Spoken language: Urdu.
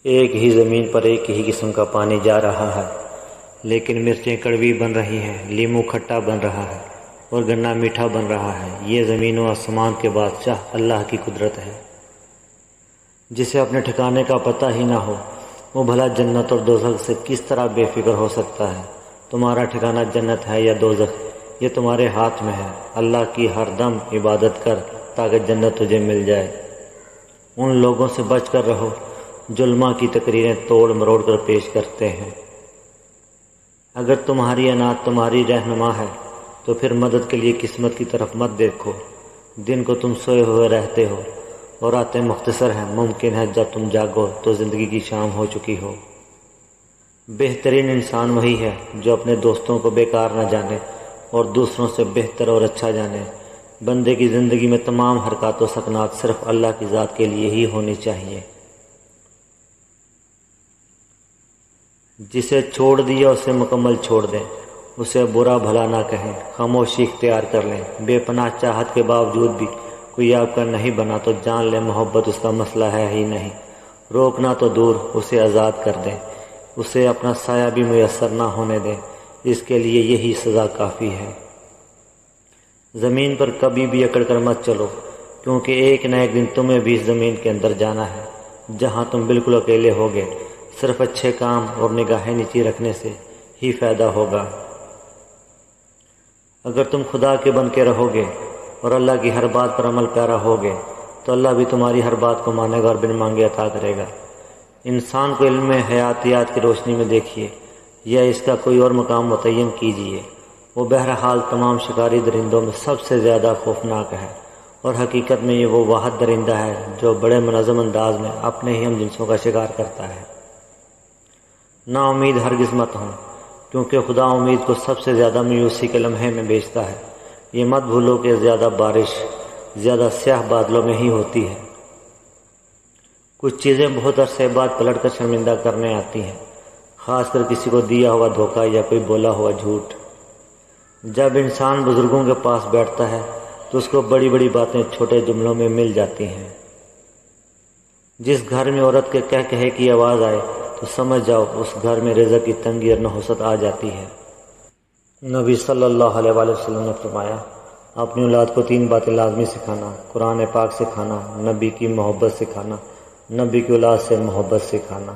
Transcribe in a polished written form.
ایک ہی زمین پر ایک ہی قسم کا پانی جا رہا ہے، لیکن مرچیں کڑوی بن رہی ہیں، لیمو کھٹا بن رہا ہے اور گنا میٹھا بن رہا ہے۔ یہ زمین و آسمان کے بادشاہ اللہ کی قدرت ہے۔ جسے اپنے ٹھکانے کا پتہ ہی نہ ہو، وہ بھلا جنت اور دوزخ سے کس طرح بے فکر ہو سکتا ہے؟ تمہارا ٹھکانہ جنت ہے یا دوزخ، یہ تمہارے ہاتھ میں ہے۔ اللہ کی ہر دم عبادت کر تاکہ جنت تجھے مل جائے۔ ان لوگوں سے بچ کر رہو جو علماء کی تقریریں توڑ مروڑ کر پیش کرتے ہیں۔ اگر تمہاری انات تمہاری رہنما ہے تو پھر مدد کے لیے قسمت کی طرف مت دیکھو۔ دن کو تم سوئے ہوئے رہتے ہو اور راتیں مختصر ہیں۔ ممکن ہے جب تم جاگو تو زندگی کی شام ہو چکی ہو۔ بہترین انسان وہی ہے جو اپنے دوستوں کو بیکار نہ جانے اور دوسروں سے بہتر اور اچھا جانے۔ بندے کی زندگی میں تمام حرکات و سکنات صرف اللہ کی ذات کے لیے ہی ہونی چاہیے۔ جسے چھوڑ دیا اسے مکمل چھوڑ دیں، اسے برا بھلا نہ کہیں، خاموشی اختیار کر لیں۔ بے پناہ چاہت کے باوجود بھی کوئی آپ کا نہیں بنا تو جان لیں محبت اس کا مسئلہ ہے ہی نہیں۔ روکنا تو دور، اسے آزاد کر دیں، اسے اپنا سایہ بھی میسر نہ ہونے دیں۔ اس کے لیے یہی سزا کافی ہے۔ زمین پر کبھی بھی اکڑ کر مت چلو، کیونکہ ایک نہ ایک دن تمہیں بھی اس زمین کے اندر جانا ہے، جہاں تم بالکل اکیلے ہوگے۔ صرف اچھے کام اور نگاہیں نیچی رکھنے سے ہی فائدہ ہوگا۔ اگر تم خدا کے بن کے رہو گے اور اللہ کی ہر بات پر عمل پیرا ہوگے تو اللہ بھی تمہاری ہر بات کو مانے گا اور بن مانگے عطا کرے گا۔ انسان کو علم حیاتیات کی روشنی میں دیکھیے یا اس کا کوئی اور مقام متعین کیجیے۔ وہ بہرحال تمام شکاری درندوں میں سب سے زیادہ خوفناک ہے، اور حقیقت میں یہ وہ واحد درندہ ہے جو بڑے منظم انداز میں اپنے ہی ہم جنسوں کا شکار کرتا ہے۔ نا امید ہرگز مت ہوں، کیونکہ خدا امید کو سب سے زیادہ مایوسی کے لمحے میں بیچتا ہے۔ یہ مت بھولو کہ زیادہ بارش زیادہ سیاہ بادلوں میں ہی ہوتی ہے۔ کچھ چیزیں بہت عرصے بعد پلٹ کر شرمندہ کرنے آتی ہیں، خاص کر کسی کو دیا ہوا دھوکہ یا کوئی بولا ہوا جھوٹ۔ جب انسان بزرگوں کے پاس بیٹھتا ہے تو اس کو بڑی بڑی باتیں چھوٹے جملوں میں مل جاتی ہیں۔ جس گھر میں عورت کے کہہ کہے کی آواز آئے تو سمجھ جاؤ اس گھر میں رزق کی تنگی اور نحوست آ جاتی ہے۔ نبی صلی اللہ علیہ وآلہ وسلم نے فرمایا، اپنی اولاد کو 3 باتیں لازمی سکھانا: قرآن پاک سکھانا، نبی کی محبت سکھانا، نبی کی اولاد سے محبت سکھانا۔